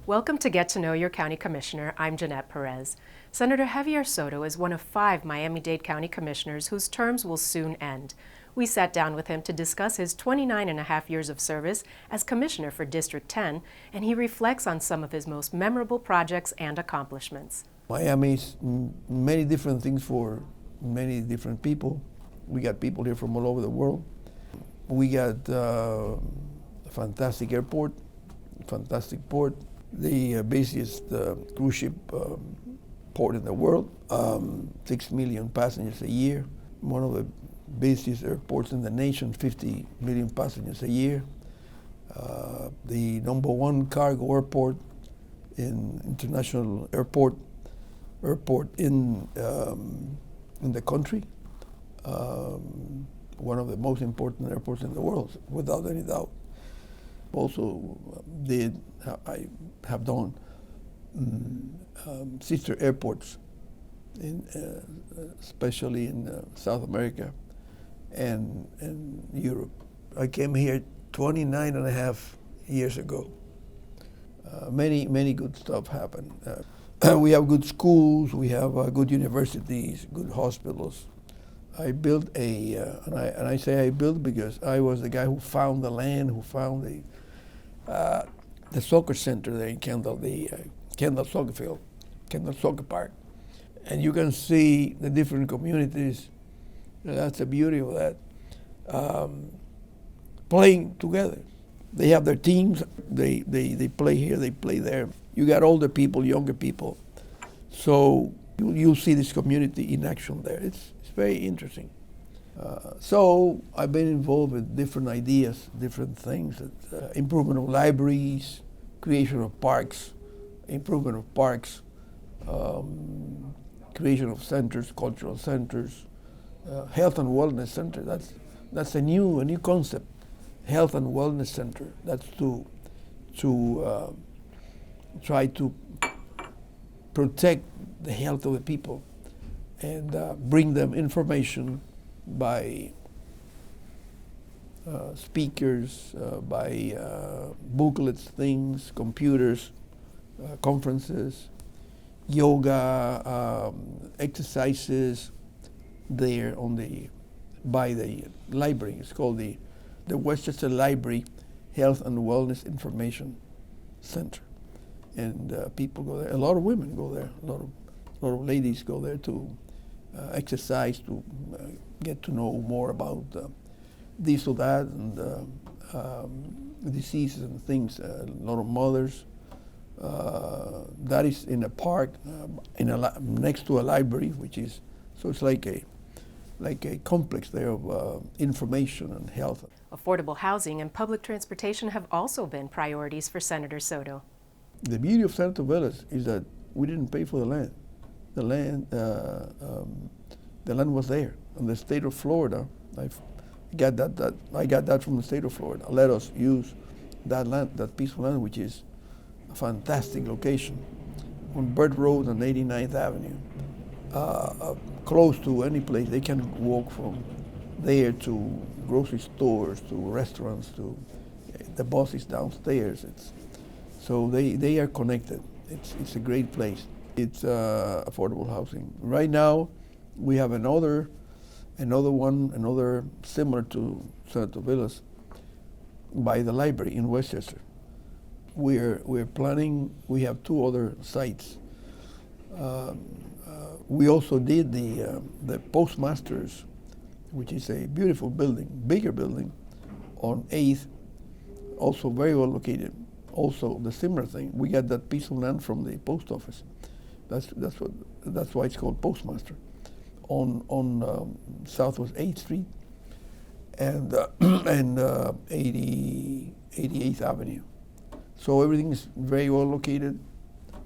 Welcome to Get to Know Your County Commissioner. I'm Jeanette Perez. Senator Javier Souto is one of 5 Miami-Dade County Commissioners whose terms will soon end. We sat down with him to discuss his 29.5 years of service as Commissioner for District 10, and he reflects on some of his most memorable projects and accomplishments. Miami's many different things for many different people. We got people here from all over the world. We got a fantastic airport, fantastic port, the busiest cruise ship port in the world, 6 million passengers a year, one of the busiest airports in the nation, 50 million passengers a year, the #1 cargo airport in international airport in the country, one of the most important airports in the world, without any doubt. Also I have done sister airports, especially in South America and Europe. I came here 29.5 years ago. Many good stuff happened. We have good schools, we have good universities, good hospitals. I built and I say I built because I was the guy who found the land, who found the soccer center there in Kendall, the Kendall soccer field, Kendall soccer park. And you can see the different communities. That's the beauty of that. Playing together. They have their teams, they play here, they play there. You got older people, younger people. So you'll see this community in action there. It's very interesting. So I've been involved with different ideas, different things, improvement of libraries, creation of parks, improvement of parks, creation of centers, cultural centers, health and wellness center. That's a new concept, health and wellness center. That's to try to protect the health of the people and bring them information by speakers, by booklets, things, computers, conferences, yoga, exercises there by the library. It's called the Westchester Library Health and Wellness Information Center. And people go there. A lot of women go there. A lot of ladies go there to exercise, to get to know more about this or that, and diseases and things. A lot of mothers. That is in a park, next to a library, so it's like a complex there of information and health. Affordable housing and public transportation have also been priorities for Senator Souto. The beauty of Santa Villas is that we didn't pay for the land. The land was there. And the state of Florida, I got that from the state of Florida. Let us use that land, that piece of land, which is a fantastic location on Bird Road and 89th Avenue, close to any place. They can walk from there to grocery stores, to restaurants, to the bus is downstairs. So they are connected. It's a great place. It's affordable housing. Right now, we have another similar to Santa Villas by the library in Westchester. We're planning. We have 2 other sites. We also did the Postmasters, which is a beautiful building, bigger building, on 8th, also very well located. Also, the similar thing. We got that piece of land from the post office. That's why it's called Postmaster. On Southwest 8th Street and 88th Avenue. So everything is very well located.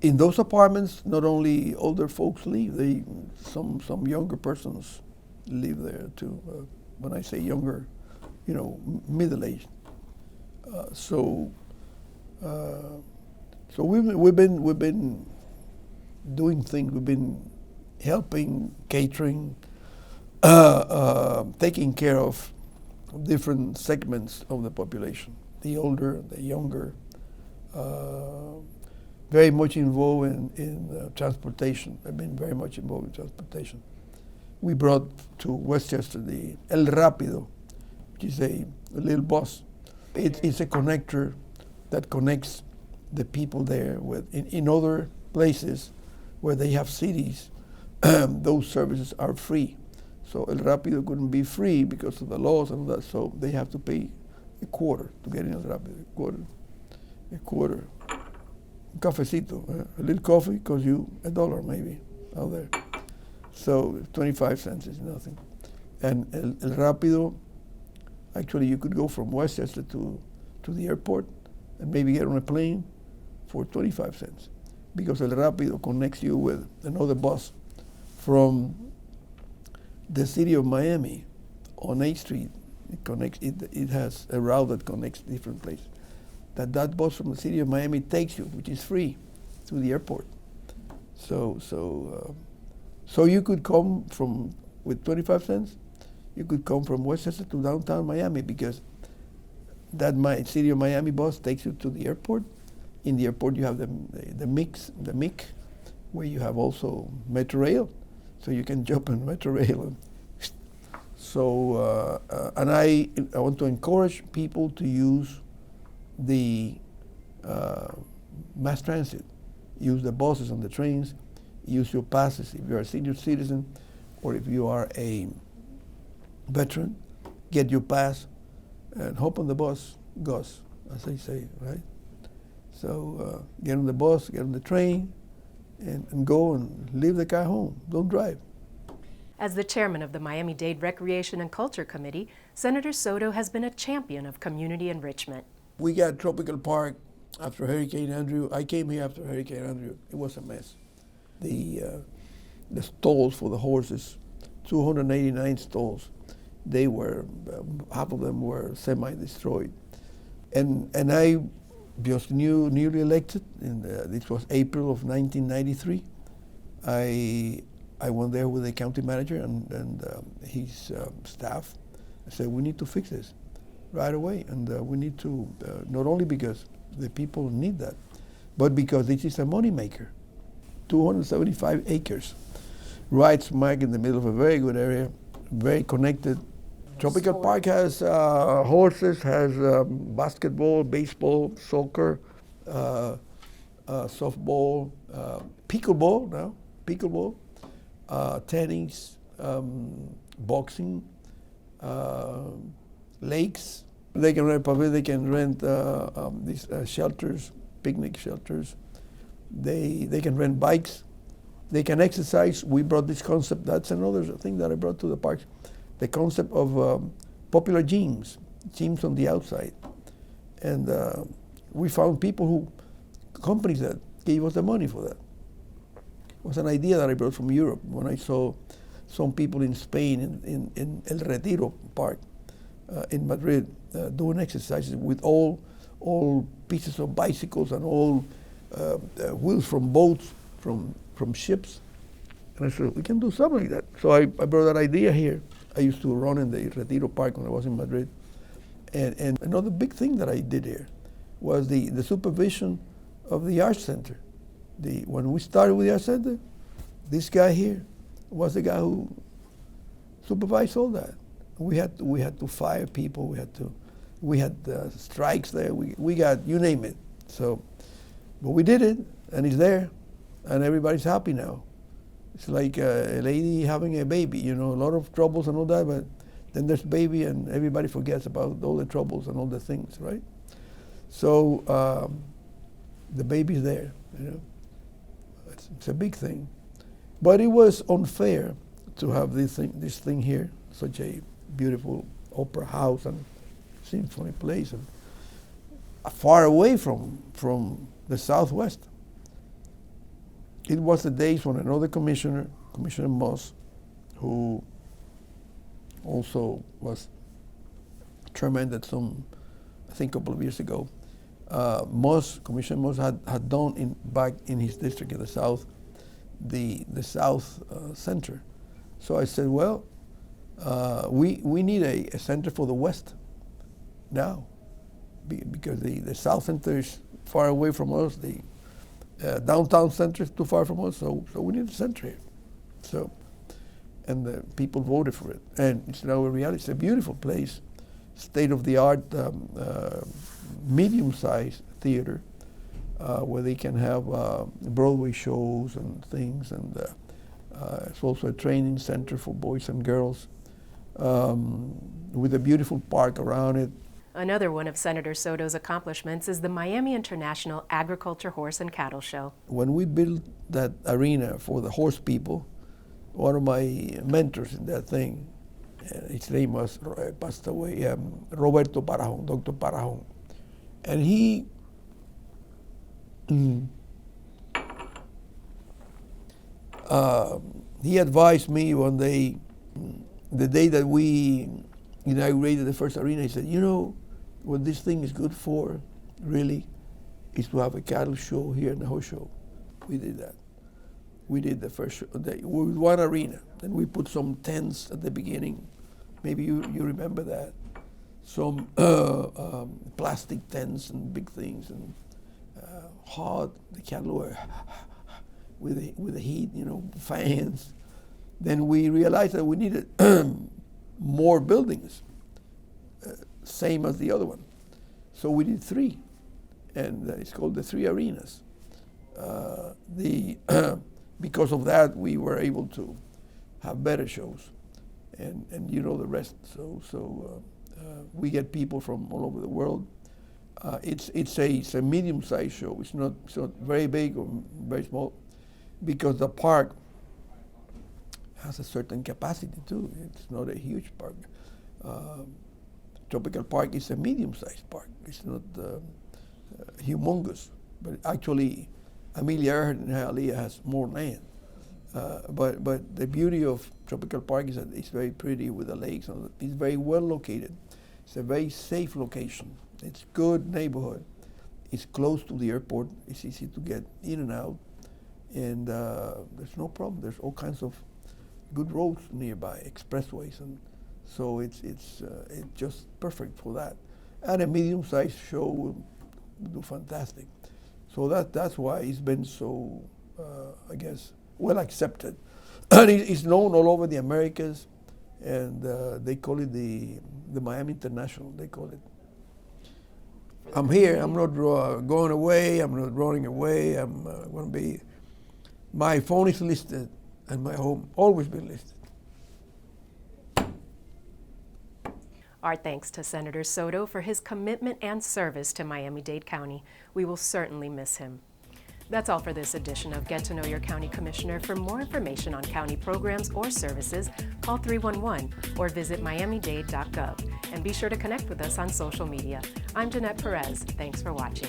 In those apartments, not only older folks live, some younger persons live there too. When I say younger, middle-aged. So we've been doing things. We've been helping, catering, taking care of different segments of the population, the older, the younger, very much involved in transportation. I've been very much involved in transportation. We brought to Westchester the El Rápido, which is a little bus. It's a connector that connects the people there with in other places where they have cities. Those services are free. So El Rápido couldn't be free because of the laws and all that, so they have to pay a quarter to get in El Rápido, a quarter. Un cafecito, a little coffee costs you $1 maybe out there. So 25 cents is nothing. And El Rápido, actually you could go from Westchester to the airport and maybe get on a plane for 25 cents because El Rápido connects you with another bus from the city of Miami on 8th Street. It has a route that connects different places. That bus from the city of Miami takes you, which is free, to the airport. So you could come from, with 25 cents, you could come from Westchester to downtown Miami because that city of Miami bus takes you to the airport. In the airport you have the MIC, where you have also Metro Rail, so you can jump on Metro Rail. And I want to encourage people to use the mass transit, use the buses and the trains, use your passes if you're a senior citizen or if you are a veteran, get your pass and hop on the bus, goes, as they say, right? So get on the bus, get on the train, and go and leave the car home. Don't drive. As the chairman of the Miami-Dade Recreation and Culture Committee, Senator Souto has been a champion of community enrichment. We got Tropical Park after Hurricane Andrew. I came here after Hurricane Andrew. It was a mess. The stalls for the horses, 289 stalls, they were, half of them were semi-destroyed. And I just newly elected, this was April of 1993. I went there with the county manager and his staff. I said, we need to fix this right away. And we need to, not only because the people need that, but because this is a moneymaker. 275 acres, right smack in the middle of a very good area, very connected. Tropical Park has horses, has basketball, baseball, soccer, softball, pickleball, tennis, boxing, lakes. They can rent pavilions, they can rent these shelters, picnic shelters. They can rent bikes. They can exercise. We brought this concept, that's another thing that I brought to the parks, the concept of popular gyms on the outside. And we found companies that gave us the money for that. It was an idea that I brought from Europe when I saw some people in Spain in El Retiro Park in Madrid doing exercises with all pieces of bicycles and all wheels from boats, from ships. And I said, we can do something like that. So I brought that idea here. I used to run in the Retiro Park when I was in Madrid. And another big thing that I did here was the supervision of the Arts Center. When we started with the Arts Center, this guy here was the guy who supervised all that. We had to fire people. We had strikes there. We got, you name it. So, but we did it, and it's there, and everybody's happy now. It's like a lady having a baby, a lot of troubles and all that, but then there's baby, and everybody forgets about all the troubles and all the things, right? So the baby's there, It's a big thing. But it was unfair to have this thing here, such a beautiful opera house and symphony place, and far away from the Southwest. It was the days when another commissioner, Commissioner Moss, who also was chairman at I think a couple of years ago, Commissioner Moss had done back in his district in the South, the South Center. So I said, well, we need a center for the West now, because the South Center is far away from us. The downtown center is too far from us, so we need a center here. So, and the people voted for it, and it's now a reality. It's a beautiful place, state-of-the-art, medium-sized theater where they can have Broadway shows and things, and it's also a training center for boys and girls with a beautiful park around it. Another one of Senator Souto's accomplishments is the Miami International Agriculture Horse and Cattle Show. When we built that arena for the horse people, one of my mentors in that thing, his name was, passed away, Roberto Parajon, Dr. Parajon. And he advised me one day, the day that we inaugurated the first arena. He said, you know, what this thing is good for, really, is to have a cattle show here and a horse show. We did that. We did the first show with one arena. Then we put some tents at the beginning. Maybe you remember that. Some plastic tents and big things, and hot. The cattle were with the heat, you know, fans. Then we realized that we needed more buildings, same as the other one. So we did 3, and it's called the 3 arenas. Because of that, we were able to have better shows, and you know the rest. So we get people from all over the world. It's a medium-sized show. It's not very big or very small, because the park has a certain capacity too. It's not a huge park. Tropical Park is a medium-sized park. It's not humongous, but actually Amelia and Hialeah has more land. But the beauty of Tropical Park is that it's very pretty with the lakes. It's very well located. It's a very safe location. It's good neighborhood. It's close to the airport. It's easy to get in and out, and there's no problem. There's all kinds of good roads nearby, expressways, and so it's just perfect for that. And a medium-sized show will do fantastic. So that's why it's been so, I guess, well accepted. And it's known all over the Americas, and they call it the Miami International, they call it. I'm here, I'm not going away, I'm not running away, I'm going to be, my phone is listed, and my home always been listed. Our thanks to Senator Souto for his commitment and service to Miami-Dade County. We will certainly miss him. That's all for this edition of Get to Know Your County Commissioner. For more information on county programs or services, call 311 or visit miamidade.gov. And be sure to connect with us on social media. I'm Jeanette Perez. Thanks for watching.